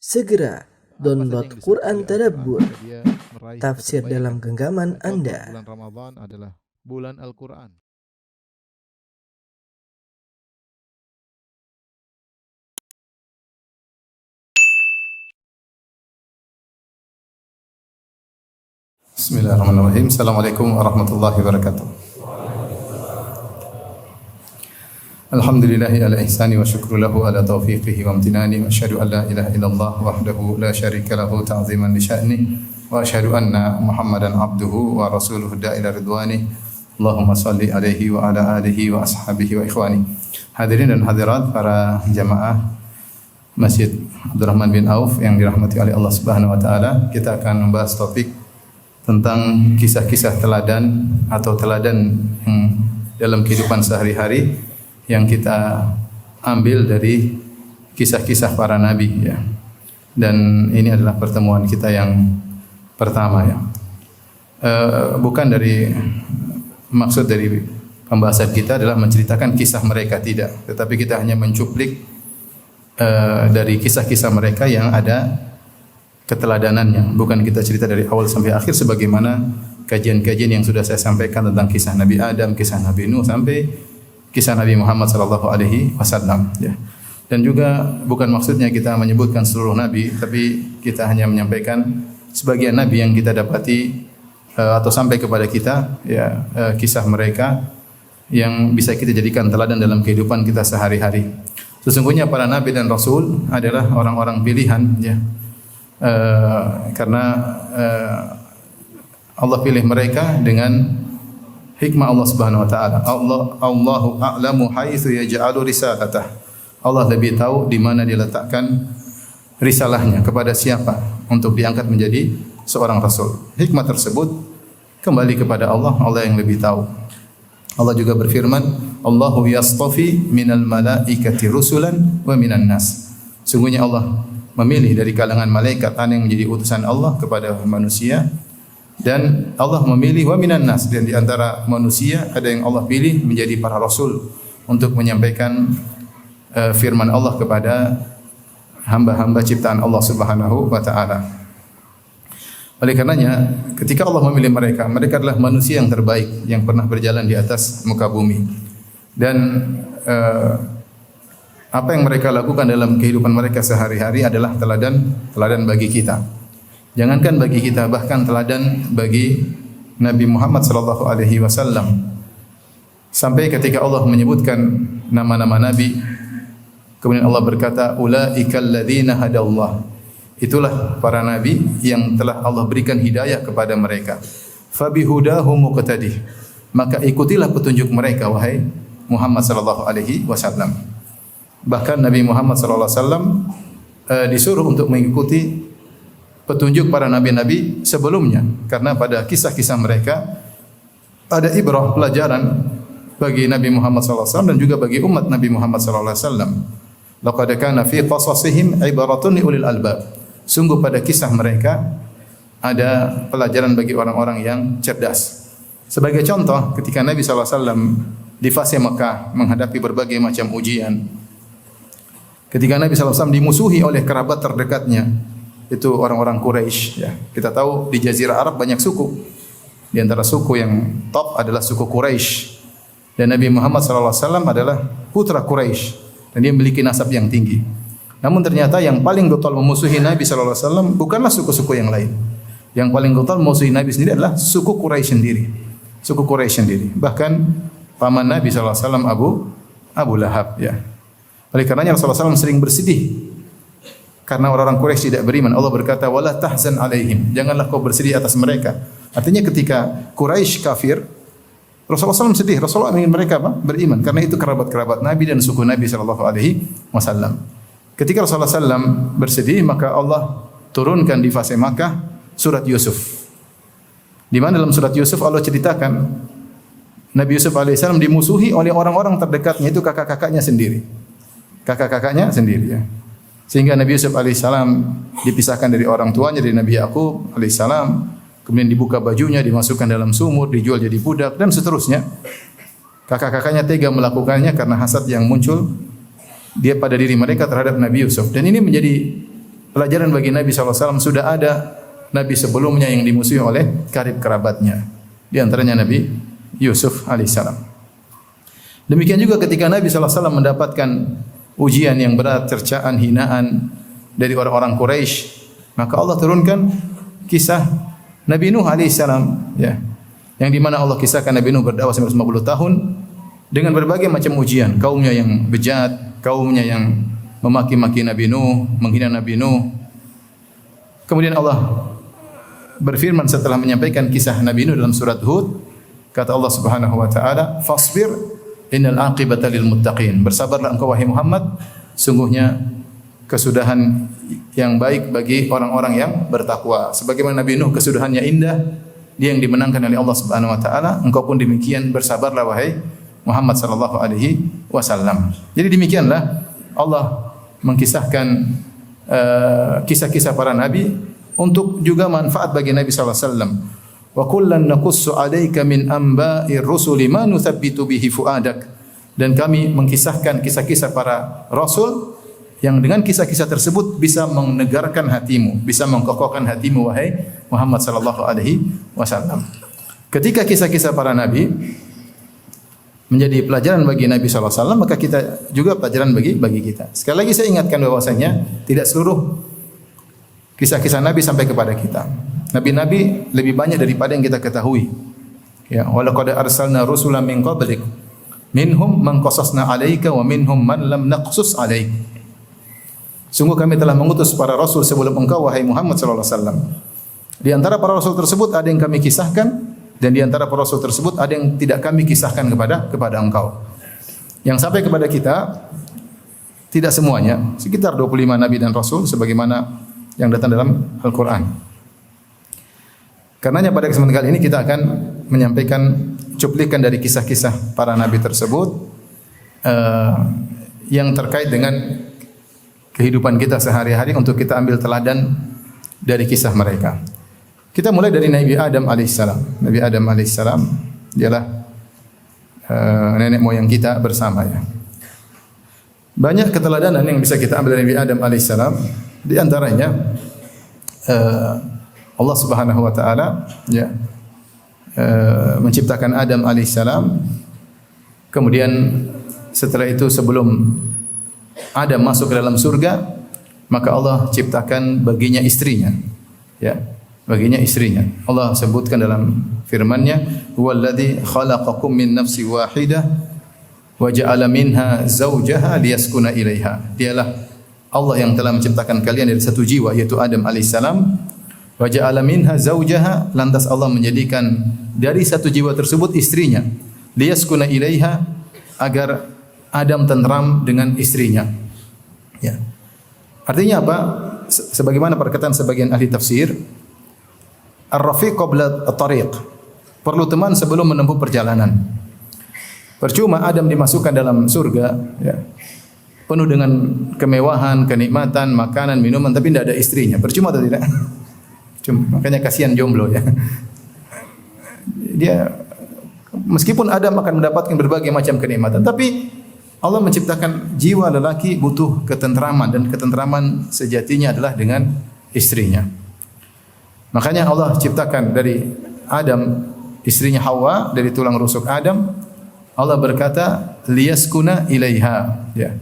Segera download Apa saja yang Quran disebut Tadabbur, agar dia meraih tafsir keterbaik. dalam genggaman Contoh, Anda. bulan Ramadan adalah bulan Al-Quran. Bismillahirrahmanirrahim. Assalamualaikum warahmatullahi wabarakatuh. Alhamdulillahi ala ihsani wa syukru lahu ala taufiqihi wa amtinani wa asyhadu an la ilaha illallah wahdahu la syarika lahu ta'ziman li sya'ni wa asyhadu anna Muhammadan abduhu wa rasuluhu da'ila ridwani. Allahumma salli alaihi wa ala alihi wa ashabihi wa ikhwani. Hadirin dan hadirat para jamaah Masjid Abdurrahman bin Auf yang dirahmati oleh Allah Subhanahu wa taala, kita akan membahas topik tentang kisah-kisah teladan atau teladan yang dalam kehidupan sehari-hari yang kita ambil dari kisah-kisah para nabi ya. Dan ini adalah pertemuan kita yang pertama ya. Bukan dari maksud dari pembahasan kita adalah menceritakan kisah mereka, tidak, tetapi kita hanya mencuplik dari kisah-kisah mereka yang ada keteladanannya. Bukan kita cerita dari awal sampai akhir sebagaimana kajian-kajian yang sudah saya sampaikan tentang kisah Nabi Adam, kisah Nabi Nuh sampai kisah Nabi Muhammad sallallahu alaihi wasallam ya. Dan juga bukan maksudnya kita menyebutkan seluruh nabi, tapi kita hanya menyampaikan sebagian nabi yang kita dapati atau sampai kepada kita ya, kisah mereka yang bisa kita jadikan teladan dalam kehidupan kita sehari-hari. Sesungguhnya para nabi dan rasul adalah orang-orang pilihan ya. Karena Allah pilih mereka dengan hikmah Allah Subhanahu wa taala. Allahu a'lamu haitsu yaj'alu risalatah. Allah lebih tahu di mana dia letakkan risalahnya, kepada siapa untuk diangkat menjadi seorang rasul. Hikmah tersebut kembali kepada Allah, Allah yang lebih tahu. Allah juga berfirman, Allahu yastafi minal malaikati rusulan wa minan nas. Sungguhnya Allah memilih dari kalangan malaikat ada yang menjadi utusan Allah kepada manusia, dan Allah memilih wa minan nas, dan di antara manusia ada yang Allah pilih menjadi para rasul untuk menyampaikan firman Allah kepada hamba-hamba ciptaan Allah Subhanahu wa taala. Oleh karenanya ketika Allah memilih mereka, mereka adalah manusia yang terbaik yang pernah berjalan di atas muka bumi. Dan apa yang mereka lakukan dalam kehidupan mereka sehari-hari adalah teladan bagi kita. Jangankan bagi kita, bahkan teladan bagi Nabi Muhammad sallallahu alaihi wasallam. Sampai ketika Allah menyebutkan nama-nama nabi, kemudian Allah berkata, ulaikal ladzina hadallah. Itulah para nabi yang telah Allah berikan hidayah kepada mereka. Fabihudahum muqtadih. Maka ikutilah petunjuk mereka wahai Muhammad sallallahu alaihi wasallam. Bahkan Nabi Muhammad sallallahu alaihi wasallam disuruh untuk mengikuti petunjuk para nabi-nabi sebelumnya, karena pada kisah-kisah mereka ada ibrah, pelajaran bagi Nabi Muhammad SAW dan juga bagi umat Nabi Muhammad SAW. Laqad kana fi qasasihim ibaratun li ulil albab. Sungguh pada kisah mereka ada pelajaran bagi orang-orang yang cerdas. Sebagai contoh, ketika Nabi SAW di fase Mekah menghadapi berbagai macam ujian, ketika Nabi SAW dimusuhi oleh kerabat terdekatnya, itu orang-orang Quraisy ya. Kita tahu di Jazirah Arab banyak suku. Di antara suku yang top adalah suku Quraisy. Dan Nabi Muhammad SAW adalah putra Quraisy dan dia memiliki nasab yang tinggi. Namun ternyata yang paling total memusuhi Nabi SAW bukanlah suku-suku yang lain. Yang paling total memusuhi Nabi sendiri adalah suku Quraisy sendiri. Suku Quraisy sendiri. Bahkan paman Nabi SAW Abu Lahab ya. Oleh karenanya Rasulullah SAW sering bersedih karena orang-orang Quraisy tidak beriman. Allah berkata, wala tahzan alaihim. Janganlah kau bersedih atas mereka. Artinya ketika Quraisy kafir, Rasulullah SAW sedih. Rasulullah ingin mereka apa? Beriman. Karena itu kerabat-kerabat Nabi dan suku Nabi SAW. Ketika Rasulullah SAW bersedih, maka Allah turunkan di fase Makkah surat Yusuf. Di mana dalam surat Yusuf Allah ceritakan Nabi Yusuf alaihissalam dimusuhi oleh orang-orang terdekatnya, itu kakak-kakaknya sendiri. Kakak-kakaknya sendiri ya. Sehingga Nabi Yusuf alaihissalam dipisahkan dari orang tuanya, dari Nabi Yakub alaihissalam, kemudian dibuka bajunya, dimasukkan dalam sumur, dijual jadi budak dan seterusnya. Kakak-kakaknya tega melakukannya karena hasad yang muncul dia pada diri mereka terhadap Nabi Yusuf. Dan ini menjadi pelajaran bagi Nabi SAW. Sudah ada Nabi sebelumnya yang dimusuhi oleh karib kerabatnya. Di antaranya Nabi Yusuf alaihissalam. Demikian juga ketika Nabi SAW mendapatkan ujian yang berat, cercaan, hinaan dari orang-orang Quraisy, maka Allah turunkan kisah Nabi Nuh alaihissalam, ya, yang di mana Allah kisahkan Nabi Nuh berdakwah 950 tahun dengan berbagai macam ujian. Kaumnya yang bejat, kaumnya yang memaki-maki Nabi Nuh, menghina Nabi Nuh. Kemudian Allah berfirman setelah menyampaikan kisah Nabi Nuh dalam surat Hud, kata Allah Subhanahu wa taala, "Fasbir innal aqibata lil muttaqin." Bersabarlah engkau wahai Muhammad, sungguhnya kesudahan yang baik bagi orang-orang yang bertakwa. Sebagaimana Nabi Nuh kesudahannya indah, dia yang dimenangkan oleh Allah Subhanahu wa taala, engkau pun demikian bersabarlah wahai Muhammad sallallahu alaihi wasallam. Jadi demikianlah Allah mengkisahkan kisah-kisah para nabi untuk juga manfaat bagi Nabi sallallahu alaihi wasallam. Wa kullan naqussu 'alaika min amba'ir rusuli ma nuthabbitu bihi fuadak. Dan kami mengkisahkan kisah-kisah para rasul yang dengan kisah-kisah tersebut bisa menegarkan hatimu, bisa mengkokohkan hatimu wahai Muhammad sallallahu alaihi wasallam. Ketika kisah-kisah para nabi menjadi pelajaran bagi Nabi sallallahu alaihi wasallam, maka kita juga pelajaran bagi kita. Sekali lagi saya ingatkan bahwasanya tidak seluruh kisah-kisah Nabi sampai kepada kita. Nabi-nabi lebih banyak daripada yang kita ketahui. Ya, wa laqad arsalna rusulan min qablik minhum man qasasna 'alaika wa minhum man lam naqsus 'alaik. Sungguh kami telah mengutus para rasul sebelum engkau wahai Muhammad sallallahu alaihi wasallam. Di antara para rasul tersebut ada yang kami kisahkan dan di antara para rasul tersebut ada yang tidak kami kisahkan kepada engkau. Yang sampai kepada kita tidak semuanya, sekitar 25 nabi dan rasul sebagaimana yang datang dalam Al-Qur'an. Karenanya pada kesempatan kali ini kita akan menyampaikan cuplikan dari kisah-kisah para nabi tersebut yang terkait dengan kehidupan kita sehari-hari untuk kita ambil teladan dari kisah mereka. Kita mulai dari Nabi Adam alaihissalam. Nabi Adam alaihissalam dialah nenek moyang kita bersama, ya. Banyak keteladanan yang bisa kita ambil dari Nabi Adam alaihissalam. Di antaranya Allah Subhanahu wa taala, ya, menciptakan Adam alaihissalam. Kemudian setelah itu sebelum Adam masuk ke dalam surga, maka Allah ciptakan baginya istrinya, ya, baginya istrinya. Allah sebutkan dalam firman-Nya, "Huwallazi khalaqakum min nafsin wahidah wa ja'ala minha zawjaha liyaskuna ilaiha." Dialah Allah yang telah menciptakan kalian dari satu jiwa, yaitu Adam alaihissalam. Wa ja'ala minha zawjaha, lantas Allah menjadikan dari satu jiwa tersebut istrinya, liyaskuna ilaiha, agar Adam tenteram dengan istrinya. Ya. Artinya apa? Sebagaimana perkataan sebagian ahli tafsir, ar-rafiq qabla at-tariq. Perlu teman sebelum menempuh perjalanan. Percuma Adam dimasukkan dalam surga, ya, penuh dengan kemewahan, kenikmatan, makanan, minuman, tapi tidak ada istrinya. Percuma atau tidak? Cuma, makanya kasihan jomblo, ya. Dia meskipun Adam akan mendapatkan berbagai macam kenikmatan, tapi Allah menciptakan jiwa lelaki butuh ketentraman, dan ketentraman sejatinya adalah dengan istrinya. Makanya Allah ciptakan dari Adam istrinya Hawa dari tulang rusuk Adam. Allah berkata liyaskuna ilaiha, ya,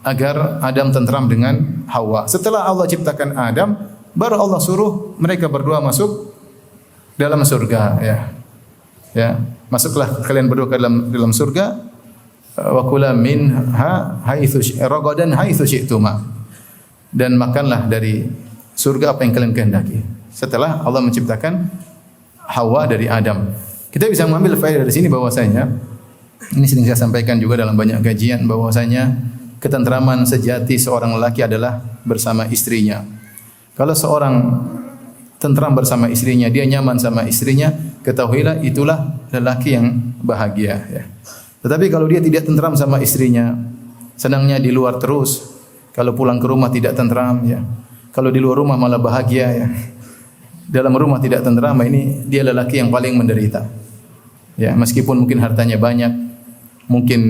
agar Adam tentram dengan Hawa. Setelah Allah ciptakan Adam, baru Allah suruh mereka berdua masuk dalam surga, ya. Ya, masuklah kalian berdua ke dalam surga. Wa kula minha haitsu ragadan haitsu syi'tuma, dan makanlah dari surga apa yang kalian kehendaki. Setelah Allah menciptakan Hawa dari Adam, kita bisa mengambil faedah dari sini bahwasanya, ini sering saya sampaikan juga dalam banyak kajian, bahwasanya ketentraman sejati seorang lelaki adalah bersama istrinya. Kalau seorang tentram bersama istrinya, dia nyaman sama istrinya, ketahuilah itulah lelaki yang bahagia, ya. Tetapi kalau dia tidak tentram sama istrinya, senangnya di luar terus, kalau pulang ke rumah tidak tentram, ya. Kalau di luar rumah malah bahagia, ya. Dalam rumah tidak tentram, ini dia lelaki yang paling menderita. Ya, meskipun mungkin hartanya banyak, mungkin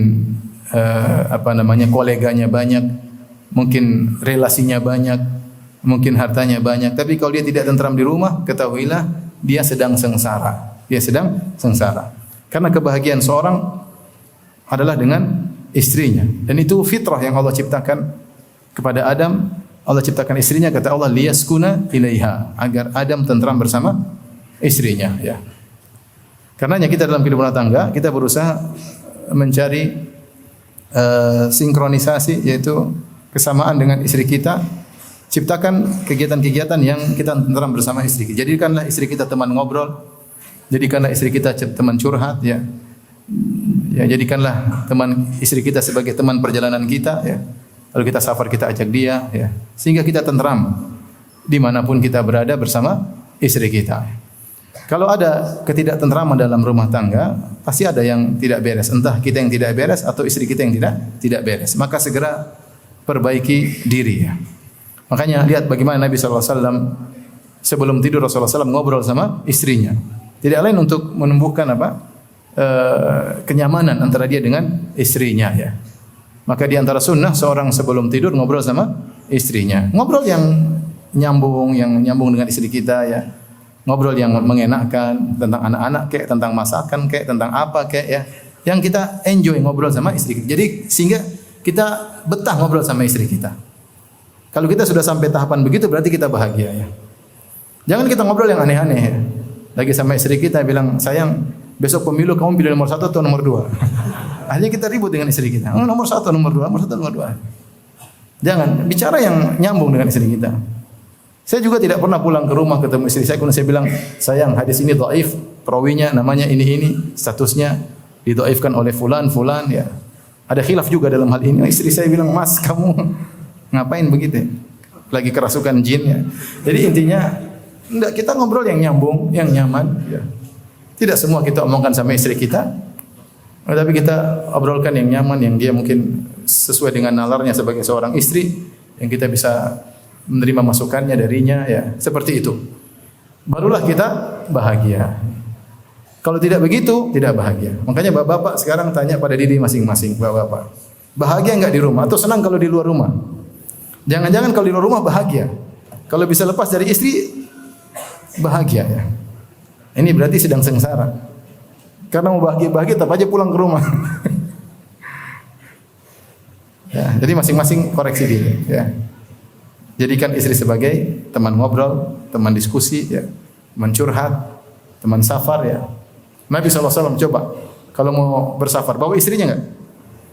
koleganya banyak, mungkin relasinya banyak, mungkin hartanya banyak, tapi kalau dia tidak tentram di rumah, ketahuilah dia sedang sengsara. Dia sedang sengsara. Karena kebahagiaan seorang adalah dengan istrinya. Dan itu fitrah yang Allah ciptakan kepada Adam. Allah ciptakan istrinya, kata Allah, liyaskuna ilaiha, agar Adam tentram bersama istrinya, ya. Karenanya kita dalam kehidupan rumah tangga, kita berusaha mencari sinkronisasi, yaitu kesamaan dengan istri kita. Ciptakan kegiatan-kegiatan yang kita tentram bersama istri. Jadikanlah istri kita teman ngobrol, jadikanlah istri kita teman curhat, ya. Ya, jadikanlah teman istri kita sebagai teman perjalanan kita, ya. Kalau kita safar, kita ajak dia, ya. Sehingga kita tentram dimanapun kita berada bersama istri kita. Kalau ada ketidaktentraman dalam rumah tangga, pasti ada yang tidak beres. Entah kita yang tidak beres atau istri kita yang tidak beres. Maka segera perbaiki diri, ya. Makanya lihat bagaimana Nabi SAW sebelum tidur, Rasulullah SAW ngobrol sama istrinya. Tidak lain untuk menumbuhkan kenyamanan antara dia dengan istrinya, ya. Maka di antara sunnah seorang sebelum tidur ngobrol sama istrinya. Ngobrol yang nyambung dengan istri kita, ya. Ngobrol yang mengenakkan tentang anak-anak kek, tentang masakan kek, tentang apa kek, ya. Yang kita enjoy ngobrol sama istri kita. Jadi sehingga kita betah ngobrol sama istri kita. Kalau kita sudah sampai tahapan begitu berarti kita bahagia, ya. Jangan kita ngobrol yang aneh-aneh, ya. Lagi sama istri kita bilang, "Sayang, besok pemilu kamu pilih nomor 1 atau nomor 2?" Akhirnya kita ribut dengan istri kita. Nomor 1, nomor 2, nomor 1, nomor 2. Jangan bicara yang nyambung dengan istri kita. Saya juga tidak pernah pulang ke rumah ketemu istri saya kemudian saya bilang, "Sayang, hadis ini dhaif, perawinya namanya ini, statusnya didhaifkan oleh fulan, ya." Ada khilaf juga dalam hal ini. Istri saya bilang, "Mas, kamu ngapain begitu? Lagi kerasukan jin, ya." Jadi intinya enggak, kita ngobrol yang nyambung, yang nyaman, ya. Tidak semua kita omongkan sama istri kita. Tapi kita obrolkan yang nyaman, yang dia mungkin sesuai dengan nalarnya sebagai seorang istri, yang kita bisa menerima masukannya darinya, ya. Seperti itu. Barulah kita bahagia. Kalau tidak begitu, tidak bahagia. Makanya bapak-bapak sekarang tanya pada diri masing-masing, bapak-bapak. Bahagia enggak di rumah atau senang kalau di luar rumah? Jangan-jangan kalau di luar rumah bahagia. Kalau bisa lepas dari istri bahagia, ya. Ini berarti sedang sengsara. Karena mau bahagia-bahagia tetap aja pulang ke rumah. Ya, jadi masing-masing koreksi diri, ya. Jadikan istri sebagai teman ngobrol, teman diskusi, ya, teman curhat, teman safar, ya. Nabi SAW coba kalau mau bersafar bawa istrinya enggak?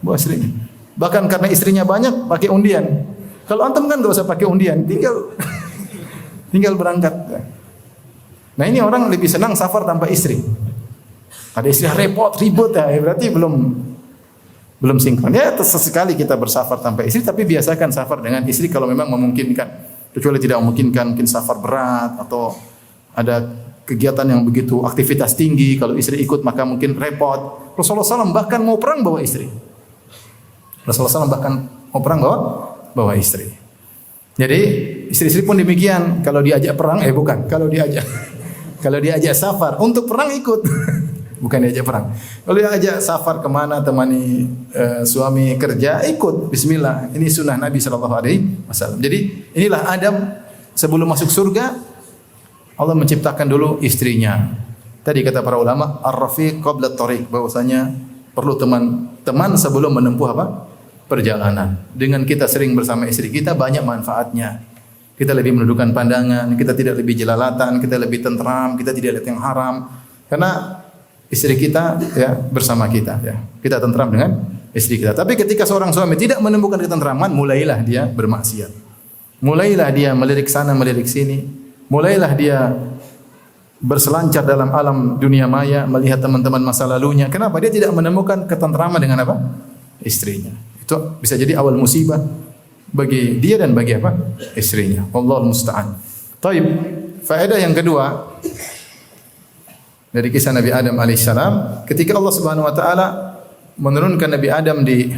Bawa istrinya. Bahkan karena istrinya banyak pakai undian. Kalau antum kan enggak usah pakai undian, tinggal berangkat. Nah, ini orang lebih senang safar tanpa istri. Ada istri repot, ribut, ya, berarti belum sinkron. Ya, sesekali kita bersafar tanpa istri, tapi biasakan safar dengan istri kalau memang memungkinkan. Kecuali tidak memungkinkan, mungkin safar berat atau ada kegiatan yang begitu aktivitas tinggi, kalau istri ikut maka mungkin repot. Rasulullah SAW bahkan mau perang bawa istri. Rasulullah SAW bahkan mau perang bawa istri. Jadi istri-istri pun demikian. Kalau diajak perang, kalau diajak safar untuk perang ikut. Bukan diajak perang. Kalau diajak safar kemana, temani suami kerja, ikut. Bismillah. Ini sunnah Nabi SAW. Jadi inilah Adam sebelum masuk surga, Allah menciptakan dulu istrinya. Tadi kata para ulama, ar-rafiq qabla at-tariq, bahwasanya perlu teman sebelum menempuh perjalanan. Dengan kita sering bersama istri kita banyak manfaatnya. Kita lebih menundukkan pandangan, kita tidak lebih jelalatan, kita lebih tentram, kita tidak lihat yang haram. Karena istri kita, ya, bersama kita, ya. Kita tentram dengan istri kita. Tapi ketika seorang suami tidak menemukan ketentraman, mulailah dia bermaksiat. Mulailah dia melirik sana, melirik sini. Mulailah dia berselancar dalam alam dunia maya, melihat teman-teman masa lalunya. Kenapa? Dia tidak menemukan ketentraman dengan apa? Istrinya. Itu bisa jadi awal musibah bagi dia dan bagi apa? Istrinya. Allahul musta'an. Taib. Faedah yang kedua dari kisah Nabi Adam alaihissalam, ketika Allah Subhanahu wa taala menurunkan Nabi Adam di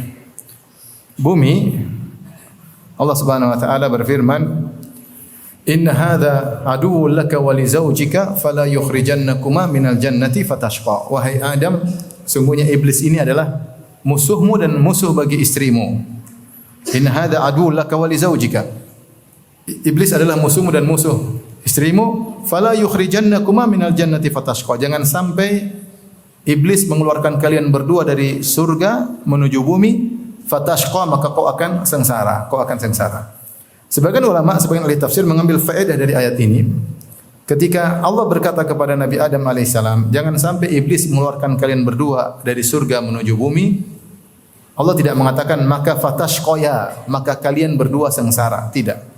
bumi, Allah Subhanahu wa taala berfirman, "Inna hadza aduwwun laka wa li zawjika fala yukhrijannakuma minal jannati fatashqa." Wahai Adam, sungguhnya iblis ini adalah musuhmu dan musuh bagi istrimu. Inna hadza aduwwun laka wa li zawjika. Iblis adalah musuhmu dan musuh istrimu, fala yukhrijannakuma minal jannati fatashqa. Jangan sampai iblis mengeluarkan kalian berdua dari surga menuju bumi, fatashqa, maka kau akan sengsara, kau akan sengsara. Sebagian ulama, sebagian ahli tafsir mengambil faedah dari ayat ini. Ketika Allah berkata kepada Nabi Adam alaihissalam, jangan sampai iblis mengeluarkan kalian berdua dari surga menuju bumi, Allah tidak mengatakan maka fatashqaya, maka kalian berdua sengsara. Tidak.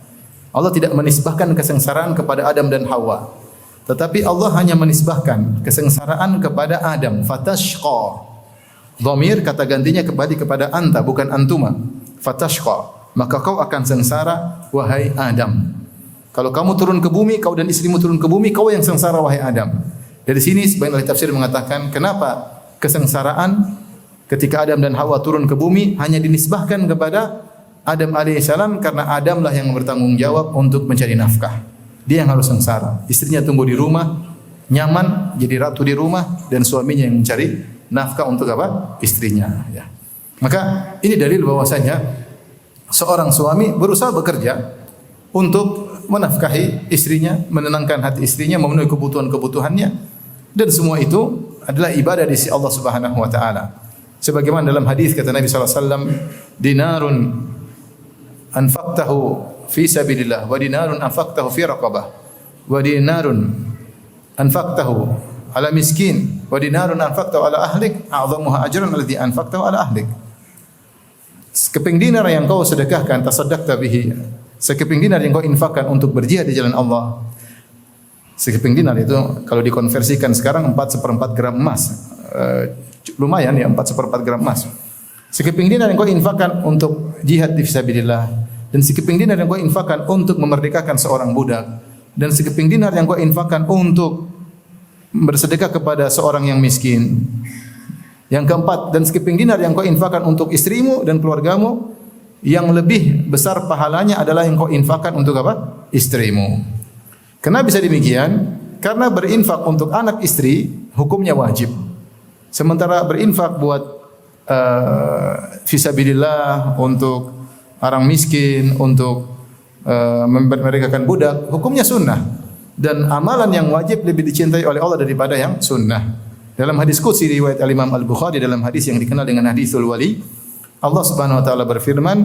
Allah tidak menisbahkan kesengsaraan kepada Adam dan Hawa. Tetapi Allah hanya menisbahkan kesengsaraan kepada Adam. Fatashqa. Dhamir kata gantinya kembali kepada anta, bukan antuma. Fatashqa. Maka kau akan sengsara, wahai Adam. Kalau kamu turun ke bumi, kau dan istrimu turun ke bumi, kau yang sengsara, wahai Adam. Dari sini sebagian ahli tafsir mengatakan, kenapa kesengsaraan ketika Adam dan Hawa turun ke bumi hanya dinisbahkan kepada Adam alaihissalam, karena Adam lah yang bertanggung jawab untuk mencari nafkah. Dia yang harus sengsara. Istrinya tunggu di rumah, nyaman, jadi ratu di rumah, dan suaminya yang mencari nafkah untuk apa? Istrinya. Ya. Maka ini dalil bahwasanya seorang suami berusaha bekerja untuk menafkahi istrinya, menenangkan hati istrinya, memenuhi kebutuhan-kebutuhannya, dan semua itu adalah ibadah di sisi Allah Subhanahu wa taala. Sebagaimana dalam hadis kata Nabi sallallahu alaihi wasallam, dinarun anfaqtahu fi sabilillah wa dinarun anfaqtahu fi raqabah wa dinarun anfaqtahu ala miskin wa dinarun anfaqtahu ala ahlik a'dhamuha ajran alladhi anfaqtahu ala ahlik. Sekeping dinar yang kau sedekahkan, tasaddaqta bihi, sekeping dinar yang kau infakkan untuk berjihad di jalan Allah. Sekeping dinar itu kalau dikonversikan sekarang 4/4 gram emas. Lumayan ya, 4/4 gram emas. Sekeping dinar yang kau infakkan untuk jihad di fisabilillah, dan sekeping dinar yang kau infakkan untuk memerdekakan seorang budak, dan sekeping dinar yang kau infakkan untuk bersedekah kepada seorang yang miskin. Yang keempat, dan sekeping dinar yang kau infakkan untuk istrimu dan keluargamu, yang lebih besar pahalanya adalah yang kau infakkan untuk apa? Istrimu. Kenapa bisa demikian? Karena berinfak untuk anak istri hukumnya wajib. Sementara berinfak buat fisabilillah, untuk orang miskin, untuk memerdekakan budak, hukumnya sunnah. Dan amalan yang wajib lebih dicintai oleh Allah daripada yang sunnah. Dalam hadis qudsi riwayat Al-Imam Al-Bukhari, dalam hadis yang dikenal dengan hadisul wali, Allah Subhanahu wa taala berfirman,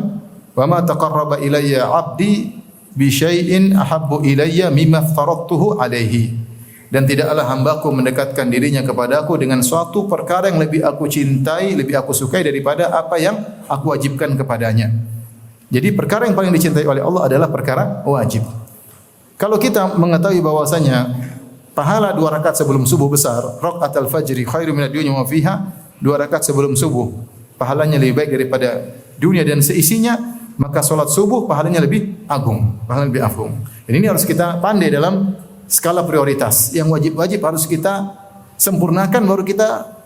"Wa ma taqarraba ilayya 'abdi bi syai'in ahabbu ilayya mimma aftaradtuhu 'alaihi." Dan tidaklah hambaku mendekatkan dirinya kepadaku dengan suatu perkara yang lebih aku cintai, lebih aku sukai daripada apa yang aku wajibkan kepadanya. Jadi perkara yang paling dicintai oleh Allah adalah perkara wajib. Kalau kita mengetahui bahwasanya pahala 2 rakaat sebelum subuh besar, rakaatul fajri khairum minad dunya wa fiha, 2 rakaat sebelum subuh pahalanya lebih baik daripada dunia dan seisinya, maka salat subuh pahalanya lebih agung, pahalanya lebih agung. Dan ini harus kita pandai dalam skala prioritas. Yang wajib-wajib harus kita sempurnakan, baru kita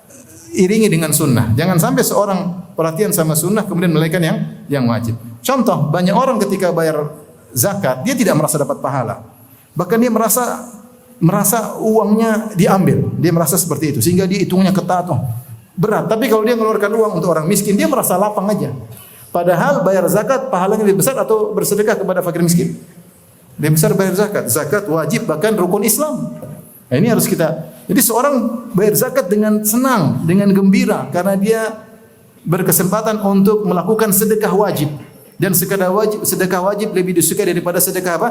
iringi dengan sunnah. Jangan sampai seorang perhatian sama sunnah kemudian melalaikan yang wajib. Contoh, banyak orang ketika bayar zakat dia tidak merasa dapat pahala. Bahkan dia merasa uangnya diambil. Dia merasa seperti itu sehingga dia hitungnya ketat, berat. Tapi kalau dia mengeluarkan uang untuk orang miskin, dia merasa lapang aja. Padahal bayar zakat pahalanya lebih besar atau bersedekah kepada fakir miskin? Lebih besar bayar zakat. Zakat wajib, bahkan rukun Islam. Nah, ini harus kita. Jadi seorang bayar zakat dengan senang, dengan gembira, karena dia berkesempatan untuk melakukan sedekah wajib. Dan sedekah wajib lebih disukai daripada sedekah apa?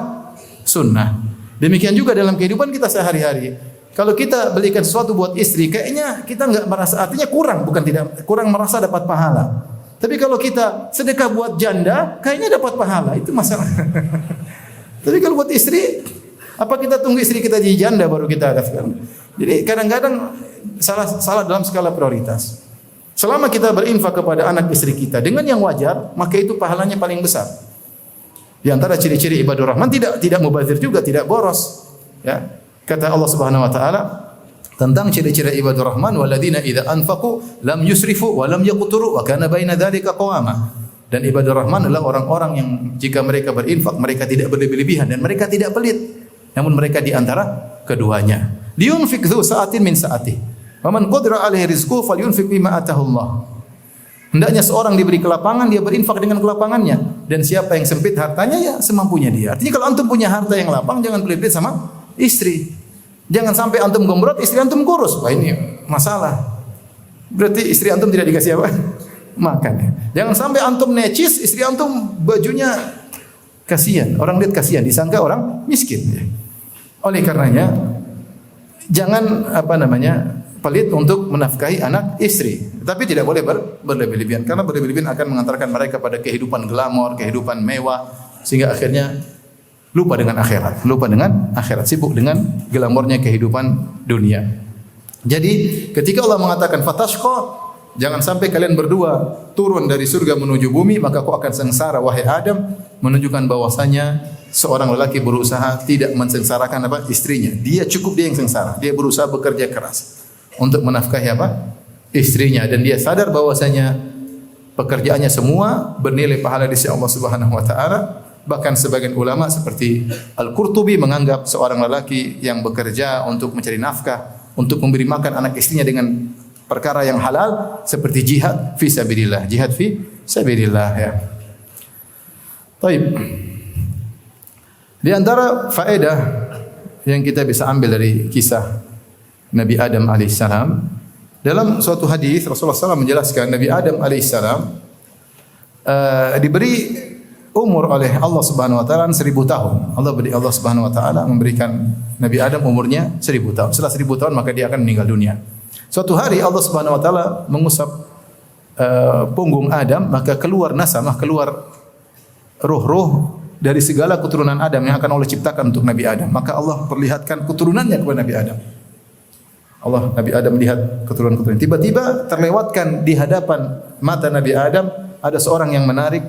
Sunnah. Demikian juga dalam kehidupan kita sehari-hari. Kalau kita belikan sesuatu buat istri, kayaknya kita enggak merasa, artinya kurang, bukan tidak, kurang merasa dapat pahala. Tapi kalau kita sedekah buat janda, kayaknya dapat pahala. Itu masalah. Tapi kalau buat istri, apa kita tunggu istri kita jadi janda baru kita daftar? Jadi kadang-kadang salah dalam skala prioritas. Selama kita berinfak kepada anak istri kita dengan yang wajar, maka itu pahalanya paling besar. Di antara ciri-ciri ibadur rahman tidak mubazir juga, tidak boros. Ya. Kata Allah Subhanahu wa taala tentang ciri-ciri ibadur rahman, walladzina idza anfaqu lam yusrifu wa lam yaqturu wa kana baina dzalika qawama. Dan ibadur rahman adalah orang-orang yang jika mereka berinfak, mereka tidak berlebih-lebihan dan mereka tidak pelit. Namun mereka di antara keduanya. Liyunfik dzu sa'atin min sa'atihi. Wa man qadara 'alaihi rizquhu falyunfik bima atahu Allah. Hendaknya seorang diberi kelapangan, dia berinfak dengan kelapangannya. dan siapa yang sempit hartanya ya semampunya dia. Artinya kalau antum punya harta yang lapang jangan pelit-pelit sama istri. Jangan sampai antum gombrot, istri antum kurus. Wah ini masalah. Berarti istri antum tidak dikasih apa? Makan ya. Jangan sampai antum necis, istri antum bajunya kasihan. Orang lihat kasihan, disangka orang miskin ya. Oleh karenanya jangan pelit untuk menafkahi anak istri. Tapi tidak boleh berlebih-lebihan karena berlebih-lebihan akan mengantarkan mereka pada kehidupan glamor, kehidupan mewah sehingga akhirnya lupa dengan akhirat, sibuk dengan glamornya kehidupan dunia. Jadi ketika Allah mengatakan fatashqa, jangan sampai kalian berdua turun dari surga menuju bumi maka kau akan sengsara wahai Adam, menunjukkan bahwasanya seorang lelaki berusaha tidak mensengsarakan istrinya. Dia yang sengsara. Dia berusaha bekerja keras untuk menafkahi istrinya dan dia sadar bahwasanya pekerjaannya semua bernilai pahala di sisi Allah Subhanahu wa taala. Bahkan sebagian ulama seperti Al-Qurtubi menganggap seorang lelaki yang bekerja untuk mencari nafkah, untuk memberi makan anak istrinya dengan perkara yang halal seperti jihad fi sabilillah. Jihad fi sabilillah ya. Baik. Di antara faedah yang kita bisa ambil dari kisah Nabi Adam alaihissalam, dalam suatu hadis Rasulullah SAW menjelaskan Nabi Adam alaihissalam diberi umur oleh Allah Subhanahu wa taala 1000 tahun. Allah Subhanahu wa taala memberikan Nabi Adam umurnya 1000 tahun. Setelah 1000 tahun maka dia akan meninggal dunia. Suatu hari Allah Subhanahu wa taala mengusap punggung Adam, maka keluar nasamah, keluar ruh-ruh dari segala keturunan Adam yang akan Allah ciptakan untuk Nabi Adam. Maka Allah perlihatkan keturunannya kepada Nabi Adam. Nabi Adam melihat keturunan-keturunan. Tiba-tiba terlewatkan di hadapan mata Nabi Adam ada seorang yang menarik.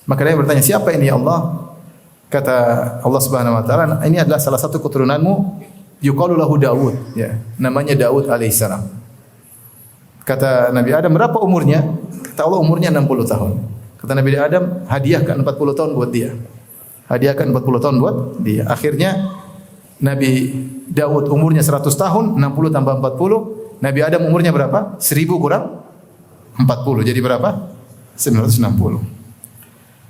Maka dia bertanya, siapa ini ya Allah? Kata Allah Subhanahu wa taala, ini adalah salah satu keturunanmu, yuqalu lahu Daud, ya. Namanya Daud alaihissalam. Kata Nabi Adam, berapa umurnya? Kata Allah, umurnya 60 tahun. Kata Nabi Adam, hadiahkan 40 tahun buat dia. Hadiahkan 40 tahun buat dia. Akhirnya Nabi Daud umurnya 100 tahun, 60 tambah 40. Nabi Adam umurnya berapa? 1000 kurang 40. Jadi berapa? 960.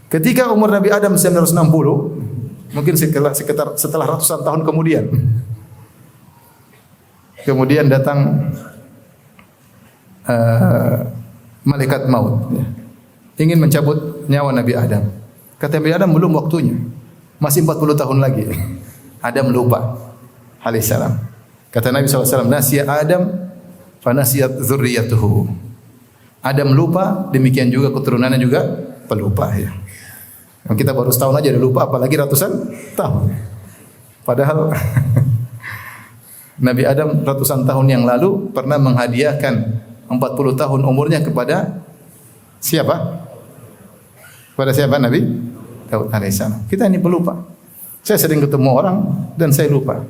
Ketika umur Nabi Adam 960, mungkin setelah ratusan tahun kemudian datang malaikat maut, ya, ingin mencabut nyawa Nabi Adam. Kata Nabi Adam, belum waktunya, masih 40 tahun lagi. Adam lupa alaihissalam. Kata Nabi SAW, nasiya Adam fa nasiyat dzurriyyatuhu. Adam lupa, demikian juga keturunannya juga pelupa ya. Kita baru setahun aja udah lupa, apalagi ratusan tahun. Padahal Nabi Adam ratusan tahun yang lalu pernah menghadiahkan 40 tahun umurnya kepada siapa? Kepada siapa? Nabi Daud alaihissalam. Kita ini pelupa. Saya sering ketemu orang dan saya lupa.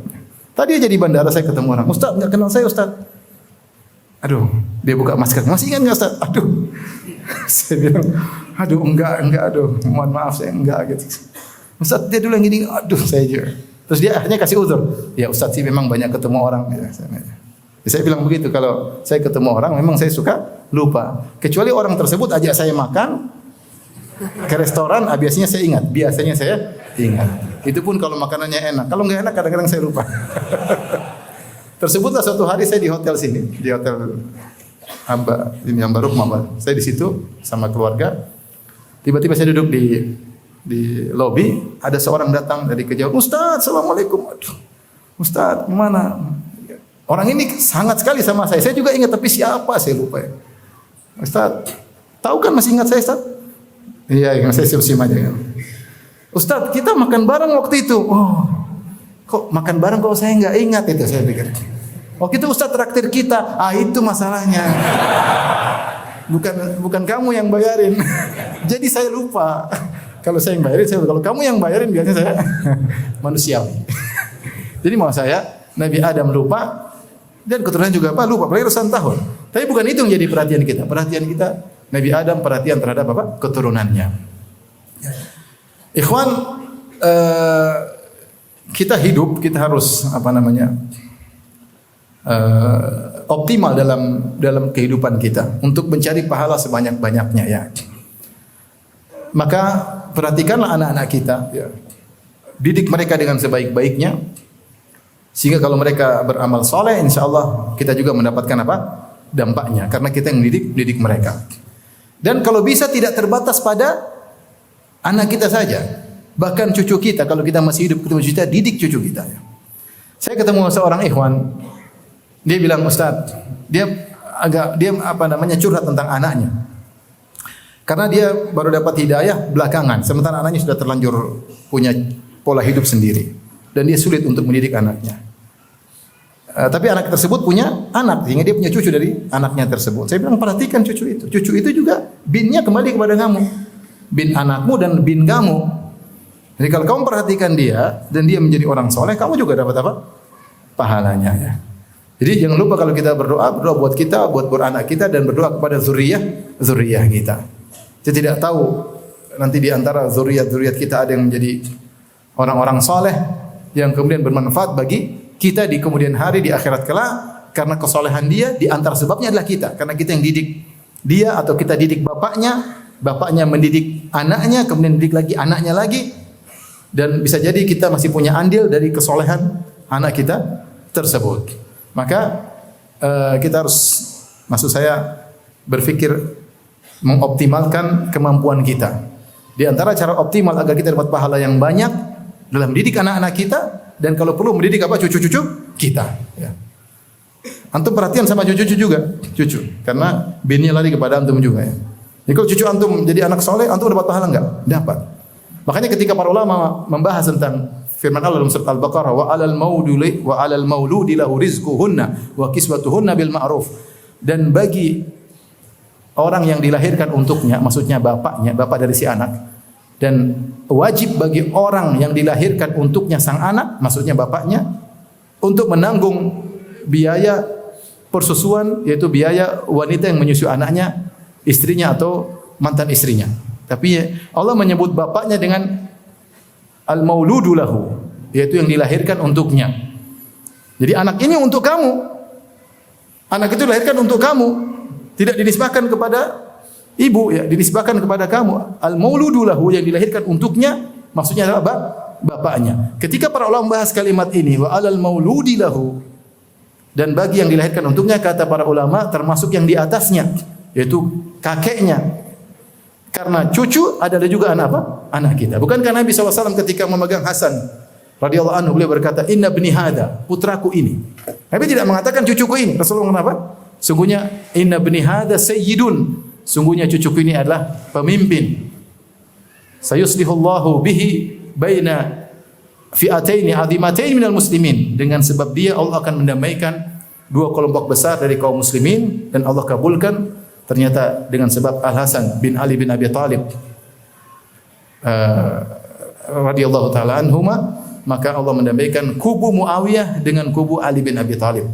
Tadi aja di bandara saya ketemu orang. Ustaz, enggak kenal saya, Ustaz. Aduh, dia buka masker. Masih ingat enggak, Ustaz? Aduh. Saya bilang, aduh enggak, aduh, mohon maaf saya enggak gitu. Ustaz dia dulu yang gini, aduh saya juga. Terus dia akhirnya kasih uzur. Ya Ustaz sih memang banyak ketemu orang. Ya, saya bilang begitu, kalau saya ketemu orang memang saya suka lupa. Kecuali orang tersebut ajak saya makan ke restoran, biasanya saya ingat. Itu pun kalau makanannya enak. Kalau enggak enak kadang-kadang saya lupa. Tersebutlah suatu hari saya di hotel sini, di hotel Hamba Rukmah. Saya di situ sama keluarga. Tiba-tiba saya duduk di lobi, ada seorang datang dari kejauhan. Ustaz, assalamualaikum. Aduh, Ustaz, mana? Orang ini sangat sekali sama saya. Saya juga ingat, tapi siapa saya lupa ya. Ustaz, tahu kan masih ingat saya, Ustaz? Iya, saya sim-sim aja kan. Ustaz, kita makan bareng waktu itu. Oh, kok makan bareng kok saya nggak ingat itu, saya pikir. Waktu itu Ustaz traktir kita. Itu masalahnya. Bukan kamu yang bayarin. Jadi saya lupa. Kalau saya yang bayarin, kalau kamu yang bayarin biasanya saya manusiawi. Jadi mau saya Nabi Adam lupa dan keturunan juga lupa, apalagi ratusan tahun. Tapi bukan itu yang jadi perhatian kita. Perhatian kita Nabi Adam perhatian terhadap keturunannya. Ikhwan, kita hidup, kita harus optimal dalam kehidupan kita untuk mencari pahala sebanyak-banyaknya ya. Maka perhatikanlah anak-anak kita, ya. Didik mereka dengan sebaik-baiknya, sehingga kalau mereka beramal soleh, insya Allah kita juga mendapatkan apa? Dampaknya, karena kita yang didik mereka. Dan kalau bisa tidak terbatas pada anak kita saja, bahkan cucu kita, kalau kita masih hidup ketemu cucu kita, didik cucu kita. Saya ketemu seorang ikhwan, dia bilang, Ustaz, dia curhat tentang anaknya. Karena dia baru dapat hidayah belakangan, sementara anaknya sudah terlanjur punya pola hidup sendiri, dan dia sulit untuk mendidik anaknya. Tapi anak tersebut punya anak, sehingga dia punya cucu dari anaknya tersebut. Saya bilang, perhatikan cucu itu. Cucu itu juga binnya kembali kepada kamu, bin anakmu dan bin kamu. Jadi kalau kamu perhatikan dia dan dia menjadi orang soleh, kamu juga dapat apa? Pahalanya, ya. Jadi jangan lupa kalau kita berdoa buat kita, buat anak kita, dan berdoa kepada zuriyah kita. Kita tidak tahu nanti di antara zuriat kita ada yang menjadi orang-orang soleh yang kemudian bermanfaat bagi kita di kemudian hari, di akhirat kelak, karena kesolehan dia. Di antara sebabnya adalah kita, karena kita yang didik dia, atau kita didik bapaknya mendidik anaknya, kemudian didik lagi anaknya lagi, dan bisa jadi kita masih punya andil dari kesolehan anak kita tersebut. Maka kita harus, maksud saya, berpikir mengoptimalkan kemampuan kita. Di antara cara optimal agar kita dapat pahala yang banyak dalam mendidik anak-anak kita, dan kalau perlu mendidik apa, cucu-cucu kita. Ya. Antum perhatian sama cucu-cucu juga, karena binnya lari kepada antum juga, ya. Jadi kalau cucu antum jadi anak soleh, antum dapat pahala enggak? Dapat. Makanya ketika para ulama membahas tentang firman Allah dalam surat Al-Baqarah, wa 'alal mauludi lahu rizquhunna wa kiswatuhunna bil ma'ruf. Dan bagi orang yang dilahirkan untuknya, maksudnya bapak dari si anak, dan wajib bagi orang yang dilahirkan untuknya sang anak, maksudnya bapaknya, untuk menanggung biaya persusuan, yaitu biaya wanita yang menyusui anaknya, istrinya atau mantan istrinya. Tapi Allah menyebut bapaknya dengan al-mauludu lahu, yaitu yang dilahirkan untuknya. Jadi anak ini untuk kamu. Anak itu dilahirkan untuk kamu, tidak dinisbahkan kepada ibu, ya, dinisbahkan kepada kamu. Al-mauludu lahu, yang dilahirkan untuknya, maksudnya adalah bapaknya. Ketika para ulama membahas kalimat ini, wa 'alal mauludi lahu, dan bagi yang dilahirkan untuknya, kata para ulama termasuk yang di atasnya, yaitu kakeknya. Karena cucu adalah juga anak apa? Anak kita. Bukankah Nabi SAW ketika memegang Hasan radhiyallahu anhu, beliau berkata, inna bni hada, putraku ini. Nabi tidak mengatakan cucuku ini. Rasulullah mengatakan apa? Sungguhnya inna bni hada sayyidun, sungguhnya cucuku ini adalah pemimpin. Sayuslihullahu bihi baina fi'ataini 'azimataini minal muslimin. Dengan sebab dia Allah akan mendamaikan dua kelompok besar dari kaum muslimin, dan Allah kabulkan ternyata dengan sebab Al-Hasan bin Ali bin Abi Thalib radhiyallahu taala anhuma, maka Allah mendamaikan kubu Muawiyah dengan kubu Ali bin Abi Thalib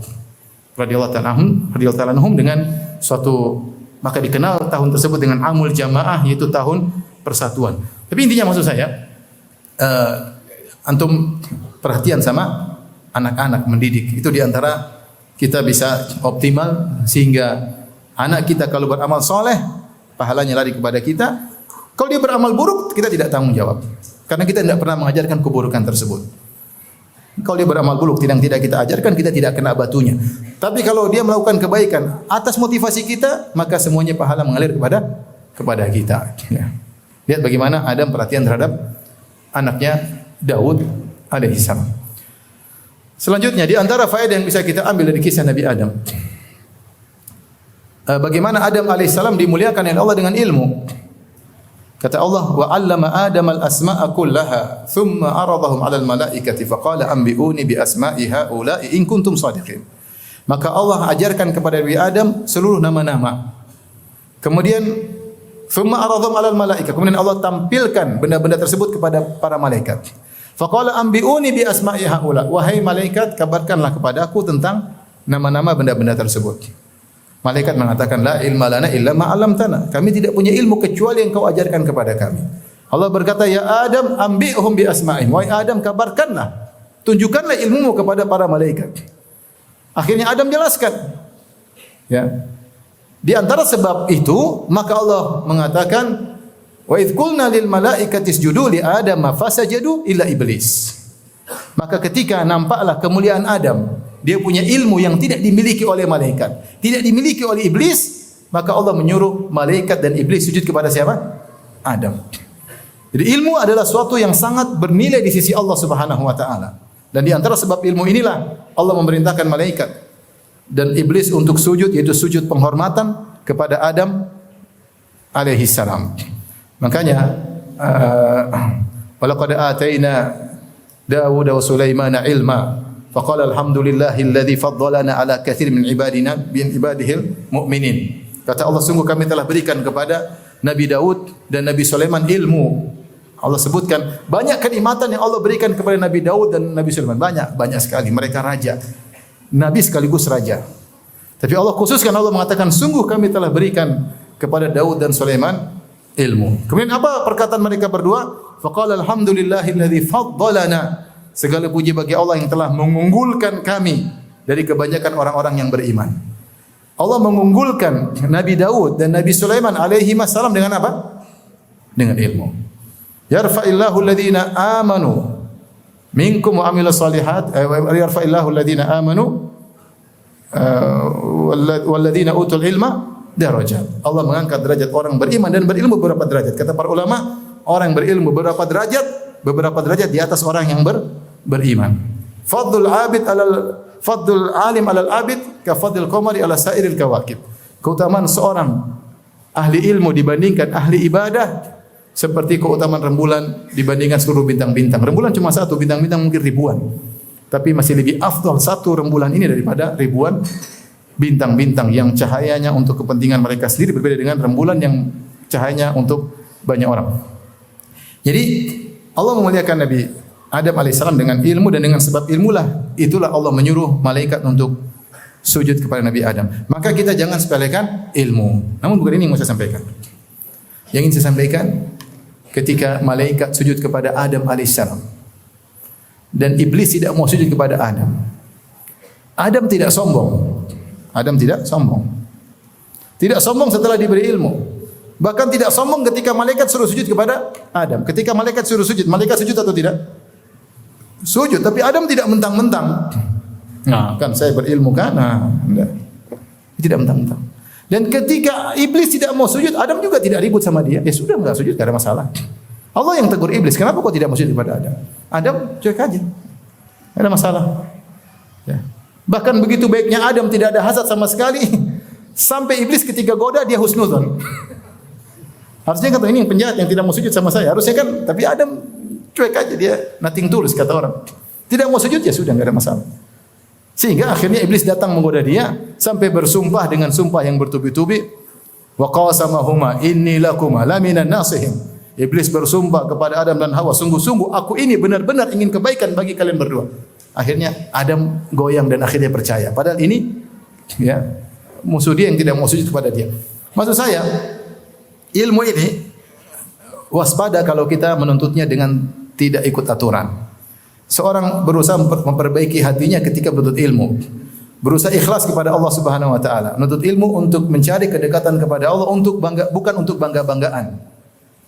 radhiyallahu taala anhum dengan suatu, maka dikenal tahun tersebut dengan Amul Jamaah, yaitu tahun persatuan. Tapi intinya maksud saya, antum perhatian sama anak-anak, mendidik itu diantara kita bisa optimal, sehingga anak kita kalau beramal soleh, pahalanya lari kepada kita. Kalau dia beramal buruk, kita tidak tanggung jawab, karena kita tidak pernah mengajarkan keburukan tersebut. Kalau dia beramal buruk, tidak kita ajarkan, kita tidak kena batunya. Tapi kalau dia melakukan kebaikan atas motivasi kita, maka semuanya pahala mengalir kepada kita. Ya. Lihat bagaimana Adam perhatian terhadap anaknya Daud alaihissalam. Selanjutnya, di antara faedah yang bisa kita ambil dari kisah Nabi Adam, bagaimana Adam alaihissalam dimuliakan oleh Allah dengan ilmu. Kata Allah, wa 'allama Adam al-asma'a kullaha, thumma 'aradahum 'alal malaikati faqala anbi'uni bi asma'i haula'i in kuntum shadiqin. Maka Allah ajarkan kepada Nabi Adam seluruh nama-nama. Kemudian thumma 'aradahum 'alal malaikati, kemudian Allah tampilkan benda-benda tersebut kepada para malaikat. Faqala anbi'uni bi asma'i haula, wahai malaikat, kabarkanlah kepadaku tentang nama-nama benda-benda tersebut. Malaikat mengatakan, la ilma lana illa ma 'allamtana. Kami tidak punya ilmu kecuali yang kau ajarkan kepada kami. Allah berkata, ya Adam, ambi'hum bi asma'ihim. Wahai Adam, kabarkanlah, tunjukkanlah ilmumu kepada para malaikat. Akhirnya Adam jelaskan. Ya. Di antara sebab itu, maka Allah mengatakan, Wa idz qulna lil malaikati isjudu li Adam fasajadu illa iblis. Maka ketika nampaklah kemuliaan Adam, dia punya ilmu yang tidak dimiliki oleh malaikat, tidak dimiliki oleh iblis, maka Allah menyuruh malaikat dan iblis sujud kepada siapa? Adam. Jadi ilmu adalah suatu yang sangat bernilai di sisi Allah Subhanahu wa taala. Dan di antara sebab ilmu inilah Allah memerintahkan malaikat dan iblis untuk sujud, yaitu sujud penghormatan kepada Adam alaihi salam. Makanya walaqad ataina Dawud wa Sulaimana ilma faqala alhamdulillahilladzi faddalana ala katsir min ibadihil mu'minin. Kata Allah, sungguh kami telah berikan kepada Nabi Daud dan Nabi Sulaiman ilmu. Allah sebutkan banyak kenikmatan yang Allah berikan kepada Nabi Daud dan Nabi Sulaiman. Banyak sekali. Mereka raja. Nabi sekaligus raja. Tapi Allah khususkan, Allah mengatakan sungguh kami telah berikan kepada Daud dan Sulaiman ilmu. Kemudian apa perkataan mereka berdua? Faqala alhamdulillahilladzi faddalana. Segala puji bagi Allah yang telah mengunggulkan kami dari kebanyakan orang-orang yang beriman. Allah mengunggulkan Nabi Daud dan Nabi Sulaiman alaihi salam dengan apa? Dengan ilmu. Yarfa'illahu alladhina amanu minkum wa amilus solihat yarfa'illahu alladhina amanu walladhina utul ilma darajat. Allah mengangkat derajat orang beriman dan berilmu beberapa derajat. Kata para ulama, orang yang berilmu beberapa derajat di atas orang yang beriman. Fadlul alim alal abid ka fadlil qamari ala sairil kawakib. Keutamaan seorang ahli ilmu dibandingkan ahli ibadah seperti keutamaan rembulan dibandingkan seluruh bintang-bintang. Rembulan cuma satu, bintang-bintang mungkin ribuan. Tapi masih lebih afdal satu rembulan ini daripada ribuan bintang-bintang yang cahayanya untuk kepentingan mereka sendiri berbeda dengan rembulan yang cahayanya untuk banyak orang. Jadi Allah memuliakan Nabi Adam alaihissalam dengan ilmu, dan dengan sebab ilmulah itulah Allah menyuruh malaikat untuk sujud kepada Nabi Adam. Maka kita jangan sepelekan ilmu. Namun bukan ini yang mau saya sampaikan. Yang ingin saya sampaikan, ketika malaikat sujud kepada Adam alaihissalam dan iblis tidak mau sujud kepada Adam. Adam tidak sombong. Adam tidak sombong. Tidak sombong setelah diberi ilmu. Bahkan tidak sombong ketika malaikat suruh sujud kepada Adam. Ketika malaikat suruh sujud, malaikat sujud atau tidak? Sujud, tapi Adam tidak mentang-mentang. Nah, kan saya berilmu kan? Nah, tidak mentang-mentang. Dan ketika iblis tidak mau sujud, Adam juga tidak ribut sama dia. Ya sudah, enggak sujud, enggak ada masalah. Allah yang tegur iblis, kenapa kau tidak mau sujud kepada Adam? Adam cuek aja. Enggak ada masalah. Ya. Bahkan begitu baiknya Adam, tidak ada hasad sama sekali. Sampai iblis ketika goda dia husnudzon. Harusnya kata ini yang penjahat yang tidak mau sujud sama saya. Harusnya kan, tapi Adam cuek aja, dia nothing tulus kata orang. Tidak mau sujud ya sudah, enggak ada masalah. Sehingga akhirnya iblis datang menggoda dia sampai bersumpah dengan sumpah yang bertubi-tubi. Wa qasamahuma inni lakuma laminan nasihin. Iblis bersumpah kepada Adam dan Hawa, sungguh-sungguh aku ini benar-benar ingin kebaikan bagi kalian berdua. Akhirnya Adam goyang dan akhirnya percaya. Padahal ini ya musuh dia yang tidak mau sujud kepada dia. Maksud saya, ilmu ini waspada kalau kita menuntutnya dengan tidak ikut aturan. Seorang berusaha memperbaiki hatinya ketika menuntut ilmu. Berusaha ikhlas kepada Allah Subhanahu wa taala. Menuntut ilmu untuk mencari kedekatan kepada Allah, untuk bangga, bukan untuk bangga-banggaan.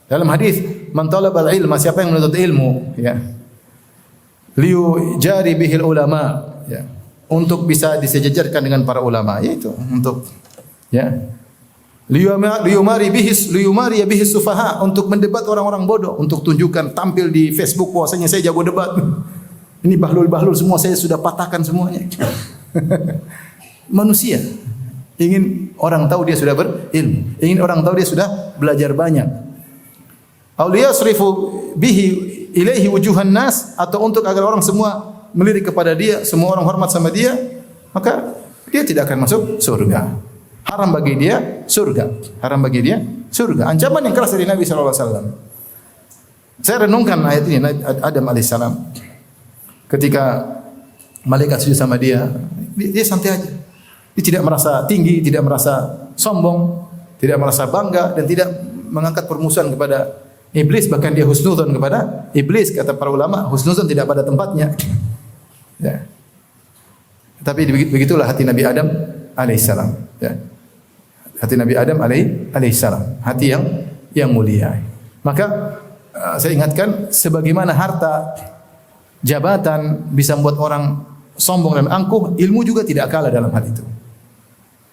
Dalam hadis, man talabal ilma, siapa yang menuntut ilmu, ya. Liu jari bihil ulama, ya. Untuk bisa disejajarkan dengan para ulama, yaitu untuk ya. Liyumari bihis sufaha, untuk mendebat orang-orang bodoh, untuk tunjukkan tampil di Facebook bahwasanya saya jago debat. Ini bahlul-bahlul semua saya sudah patahkan semuanya. Manusia ingin orang tahu dia sudah berilmu, ingin orang tahu dia sudah belajar banyak. Auliya srifu bihi ilaihi wujuhan nas, atau untuk agar orang semua melirik kepada dia, semua orang hormat sama dia, maka dia tidak akan masuk surga. Haram bagi dia surga. Haram bagi dia surga. Ancaman yang keras dari Nabi sallallahu alaihi wasallam. Saya renungkan ayat ini, Adam alaihissalam. Ketika malaikat sujud sama dia santai aja. Dia tidak merasa tinggi, tidak merasa sombong, tidak merasa bangga, dan tidak mengangkat permusuhan kepada iblis. Bahkan dia husnudzon kepada iblis. Kata para ulama, husnudzon tidak pada tempatnya. Ya. Tapi begitulah hati Nabi Adam alaihissalam. Ya. Hati Nabi Adam alaihissalam, hati yang mulia. Maka saya ingatkan, sebagaimana harta, jabatan bisa membuat orang sombong dan angkuh, ilmu juga tidak kalah dalam hal itu.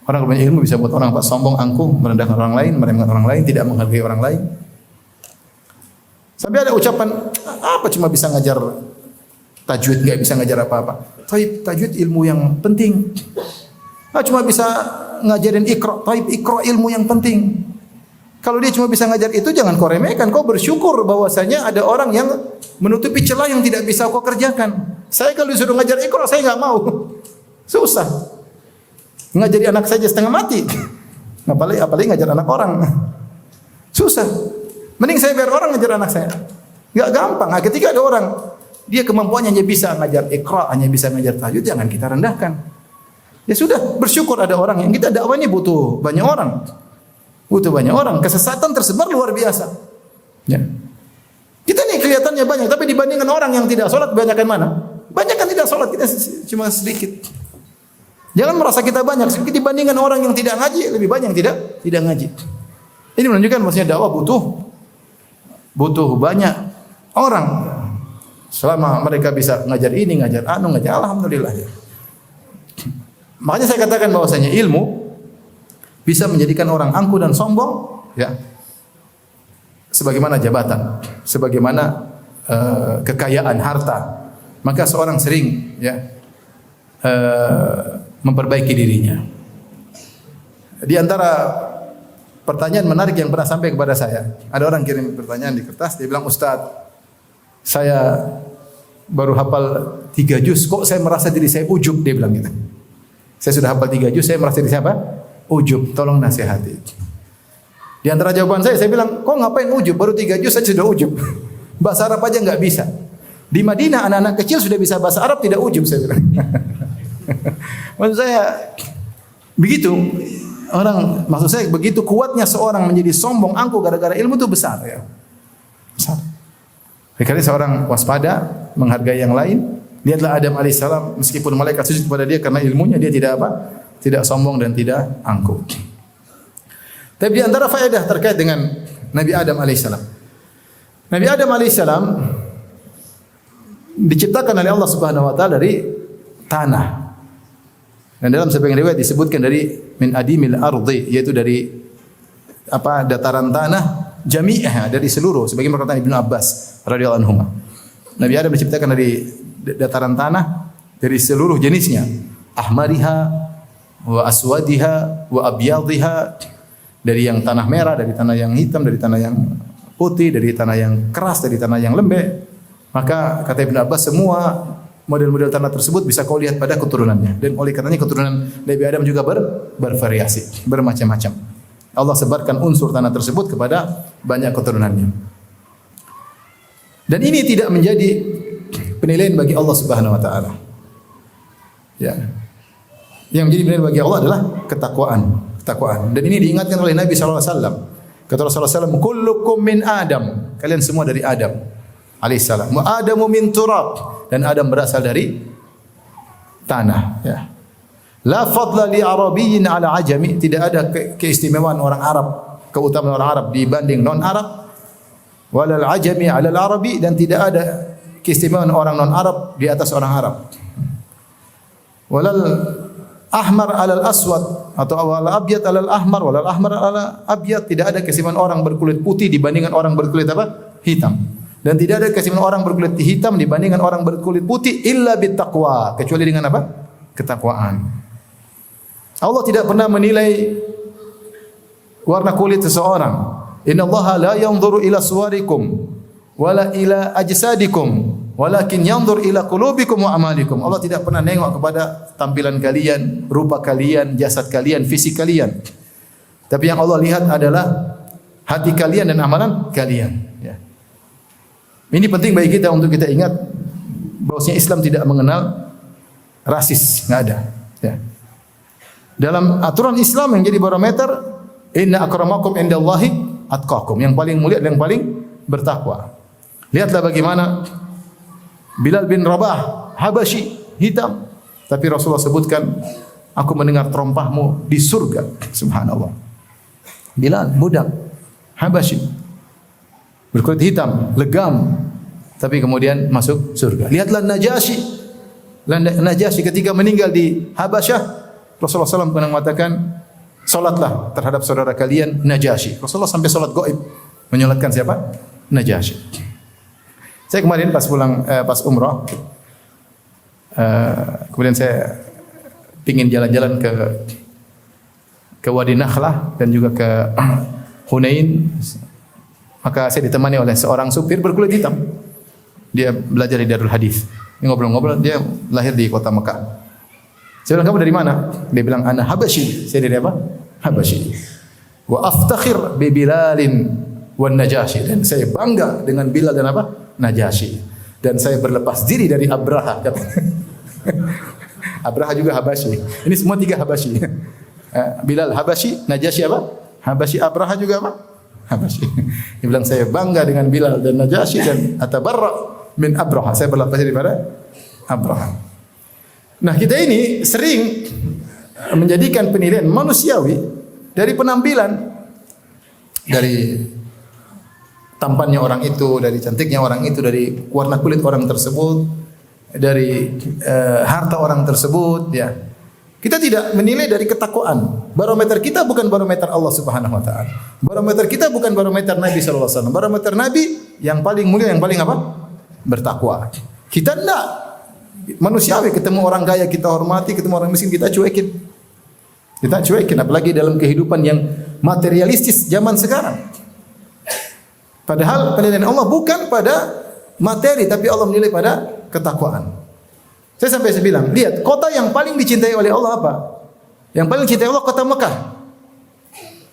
Orang punya ilmu bisa membuat orang sombong, angkuh, merendahkan orang lain, meremehkan orang lain, tidak menghargai orang lain. Sampai ada ucapan, apa cuma bisa ngajar tajwid, enggak bisa ngajar apa-apa. Tajwid ilmu yang penting. Cuma bisa ngajarin ikra, ikra ilmu yang penting. Kalau dia cuma bisa ngajar itu, jangan kau remehkan. Kau bersyukur bahwasanya ada orang yang menutupi celah yang tidak bisa kau kerjakan. Saya kalau disuruh ngajar ikra, saya enggak mau. Susah. Ngajari anak saja setengah mati. Apalagi ngajar anak orang. Susah. Mending saya biar orang ngajar anak saya. Enggak gampang. Nah, ketika ada orang dia kemampuannya hanya bisa ngajar ikra, hanya bisa ngajar tajwid, jangan kita rendahkan. Ya sudah, bersyukur ada orang yang kita dakwah ini butuh banyak orang. Butuh banyak orang. Kesesatan tersebar luar biasa. Ya. Kita nih kelihatannya banyak, tapi dibandingkan orang yang tidak sholat, banyakkan mana? Banyakkan tidak sholat, kita cuma sedikit. Jangan merasa kita banyak, sedikit dibandingkan orang yang tidak ngaji, lebih banyak yang tidak ngaji. Ini menunjukkan maksudnya dakwah butuh banyak orang. Selama mereka bisa ngajar ini, ngajar alhamdulillah. Ya. Makanya saya katakan bahwasanya ilmu bisa menjadikan orang angkuh dan sombong, ya. Sebagaimana jabatan, sebagaimana kekayaan harta. Maka seorang sering, ya, memperbaiki dirinya. Di antara pertanyaan menarik yang pernah sampai kepada saya, ada orang kirim pertanyaan di kertas, dia bilang, Ustaz, saya baru hafal 3 juz, kok saya merasa diri saya ujub, dia bilang gitu. Saya sudah hafal 3 juz, saya merasa diri saya apa? Ujub, tolong nasihati. Di antara jawaban saya bilang, kok ngapain ujub? Baru 3 juz saja sudah ujub. Bahasa Arab aja enggak bisa. Di Madinah anak-anak kecil sudah bisa bahasa Arab, tidak ujub, saya bilang. Maksud saya begitu. Maksud saya begitu kuatnya seorang menjadi sombong, angkuh gara-gara ilmu itu besar, ya. Besar. Karena seorang waspada, menghargai yang lain. Lihatlah Adam alaihissalam, meskipun malaikat sujud kepada dia karena ilmunya, dia tidak apa? Tidak sombong dan tidak angkuh. Tapi di antara faedah terkait dengan Nabi Adam alaihissalam. Nabi Adam alaihissalam diciptakan oleh Allah Subhanahu wa taala dari tanah. Dan dalam sebagian riwayat disebutkan dari min adimil ardi, yaitu dari dataran tanah jami'ah, dari seluruh, sebagaimana perkataan Ibnu Abbas radhiyallahu anhu. Nabi Adam diciptakan dari dataran tanah dari seluruh jenisnya, ahmariha wa aswadiha wa abyadhiha, dari yang tanah merah, dari tanah yang hitam, dari tanah yang putih, dari tanah yang keras, dari tanah yang lembek. Maka kata Ibnu Abbas, semua model-model tanah tersebut bisa kau lihat pada keturunannya. Dan oleh karenanya keturunan Nabi Adam juga bervariasi, bermacam-macam. Allah sebarkan unsur tanah tersebut kepada banyak keturunannya. Dan ini tidak menjadi penilaian bagi Allah Subhanahu wa taala. Ya. Yang menjadi penilaian bagi Allah adalah ketakwaan. Dan ini diingatkan oleh Nabi sallallahu alaihi wasallam. Kata Rasulullah sallallahu alaihi wasallam, "Kullukum min Adam." Kalian semua dari Adam alaihissalam. Wa Adamu min turab, dan Adam berasal dari tanah, ya. La fadla li arabiyyin ala ajami, tidak ada keistimewaan orang Arab, keutamaan orang Arab dibanding non-Arab. Walal ajami ala al-arabi, dan tidak ada keistimewaan orang non-Arab di atas orang Arab. Walal ahmar ala al-aswad, atau walal abyad ala al-ahmar, walal ahmar ala abyad, tidak ada keistimewaan orang berkulit putih dibandingkan orang berkulit hitam. Dan tidak ada keistimewaan orang berkulit hitam dibandingkan orang berkulit putih illa bittaqwa, kecuali dengan apa? Ketakwaan. Allah tidak pernah menilai warna kulit seseorang. Innallaha la yanzuru ila suwarikum wala ila ajsadikum walakin yanzur ila qulubikum wa amalikum. Allah tidak pernah nengok kepada tampilan kalian, rupa kalian, jasad kalian, fisik kalian. Tapi yang Allah lihat adalah hati kalian dan amalan kalian, ya. Ini penting bagi kita untuk kita ingat bahwasanya Islam tidak mengenal rasis, enggak ada, ya. Dalam aturan Islam yang jadi barometer, inna akramakum indallahi atqakum, yang paling mulia dan yang paling bertakwa. Lihatlah bagaimana Bilal bin Rabah, Habasyi, hitam, tapi Rasulullah sebutkan, aku mendengar terompahmu di surga. Subhanallah. Bilal, budak Habasyi. berkulit hitam, legam, tapi kemudian masuk surga. Lihatlah Najasyi. Najasyi ketika meninggal di Habasyah, Rasulullah SAW pernah mengatakan, salatlah terhadap saudara kalian Najasyi. Rasulullah sampai salat gaib menyolatkan siapa? Najasyi. Saya kemarin pas pulang pas umrah, kemudian saya ingin jalan-jalan ke Wadi Nakhlah dan juga ke Hunain. Maka saya ditemani oleh seorang supir berkulit hitam. Dia belajar di Darul Hadis. Ini ngobrol-ngobrol, dia lahir di kota Mekah. Saya bilang, kamu dari mana? Dia bilang, ana Habasyi. Saya dari apa? Habasyi. Wa aftakhir bi Bilalin wan Najasyi. Dan saya bangga dengan Bilal dan apa? Najasyi. Dan saya berlepas diri dari Abraha. Abraha juga Habasyi. Ini semua tiga Habasyi. Bilal Habasyi, Najasyi apa? Habasyi. Abraha juga apa? Habasyi. Dia bilang, saya bangga dengan Bilal dan Najasyi dan atabarra min Abraha. Saya berlepas daripada Abraha. Nah, kita ini sering menjadikan penilaian manusiawi dari penampilan, dari tampannya orang itu, dari cantiknya orang itu, dari warna kulit orang tersebut, dari harta orang tersebut, ya. Kita tidak menilai dari ketakwaan. Barometer kita bukan barometer Allah Subhanahu wa taala. Barometer kita bukan barometer Nabi sallallahu alaihi wasallam. Barometer Nabi yang paling mulia, yang paling apa? Bertakwa. Kita enggak manusiawi, ketemu orang kaya kita hormati, ketemu orang miskin kita cuekin. Kita cuekin, apalagi dalam kehidupan yang materialistis zaman sekarang. Padahal penilaian Allah bukan pada materi, tapi Allah menilai pada ketakwaan. Saya sampai bilang, lihat kota yang paling dicintai oleh Allah apa? Yang paling dicintai Allah kota Mekah,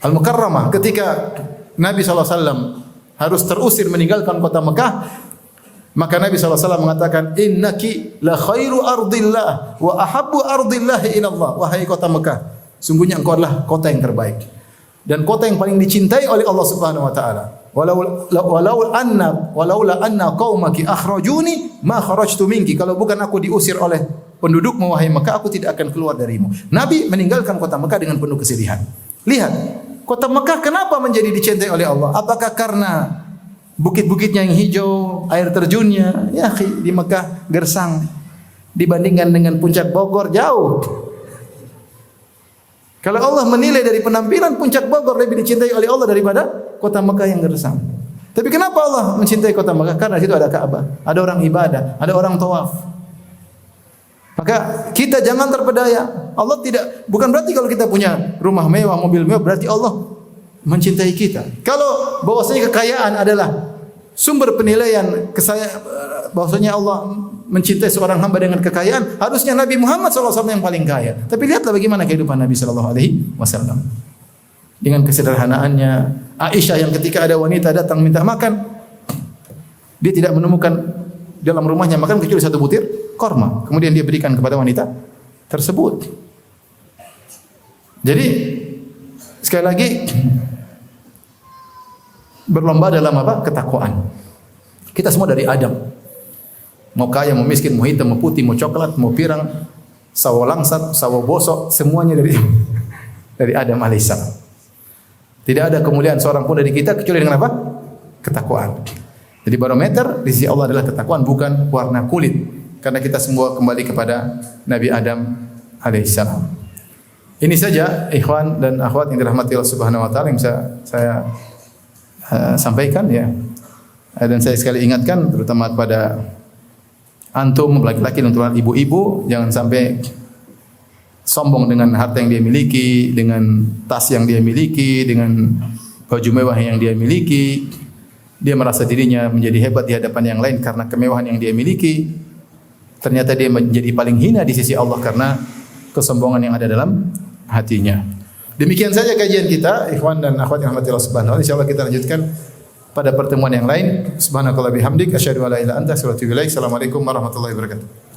Al-Mukarramah. Ketika Nabi SAW harus terusir meninggalkan kota Mekah, maka Nabi SAW mengatakan, innaki la khairu ardillah wa ahabbu ardillah ilallah. Wahai kota Mekah, sungguhnya engkau adalah kota yang terbaik dan kota yang paling dicintai oleh Allah Subhanahu wa taala. Walaula anna qaumaki akhrajuni ma kharajtu minki. Kalau bukan aku diusir oleh pendudukmu wahai Mekah, aku tidak akan keluar darimu. Nabi meninggalkan kota Mekah dengan penuh kesedihan. Lihat, kota Mekah kenapa menjadi dicintai oleh Allah? Apakah karena bukit-bukitnya yang hijau, air terjunnya? Ya, di Mekah gersang dibandingkan dengan puncak Bogor jauh. Kalau Allah menilai dari penampilan, puncak Bogor lebih dicintai oleh Allah daripada kota Mekah yang gersang. Tapi kenapa Allah mencintai kota Mekah? Karena di situ ada Ka'bah, ada orang ibadah, ada orang tawaf. Maka kita jangan terpedaya. Allah tidak, bukan berarti kalau kita punya rumah mewah, mobil mewah, berarti Allah mencintai kita. Kalau bahwasanya kekayaan adalah sumber penilaian bahwasanya Allah mencintai seorang hamba dengan kekayaan, harusnya Nabi Muhammad SAW yang paling kaya. Tapi lihatlah bagaimana kehidupan Nabi SAW dengan kesederhanaannya. Aisyah yang ketika ada wanita datang minta makan, dia tidak menemukan dalam rumahnya makan kecuali satu butir korma. Kemudian dia berikan kepada wanita tersebut. Jadi sekali lagi berlomba dalam apa? Ketakwaan. Kita semua dari Adam. Mau kaya, mau miskin, mau hitam, mau putih, mau coklat, mau pirang, sawo langsat, sawo bosok, semuanya dari Adam alaihissalam. Tidak ada kemuliaan seorang pun dari kita kecuali dengan apa? Ketakwaan. Jadi barometer di sisi Allah adalah ketakwaan, bukan warna kulit. Karena kita semua kembali kepada Nabi Adam alaihissalam. Ini saja ikhwan dan akhwat yang dirahmati Allah Subhanahu wa taala yang bisa saya sampaikan ya. Dan saya sekali ingatkan terutama kepada antum laki-laki dan terutama ibu-ibu, jangan sampai sombong dengan harta yang dia miliki, dengan tas yang dia miliki, dengan baju mewah yang dia miliki. Dia merasa dirinya menjadi hebat di hadapan yang lain karena kemewahan yang dia miliki. Ternyata dia menjadi paling hina di sisi Allah karena kesombongan yang ada dalam hatinya. Demikian saja kajian kita, ikhwan dan akhwat yang rahmatillah subhanahu wa ta'ala. Insyaallah kita lanjutkan pada pertemuan yang lain. Subhanakallah bihamdik asyhadu an la ilaha illa anta astaghfiruka wa atubu ilaik. Assalamualaikum warahmatullahi wabarakatuh.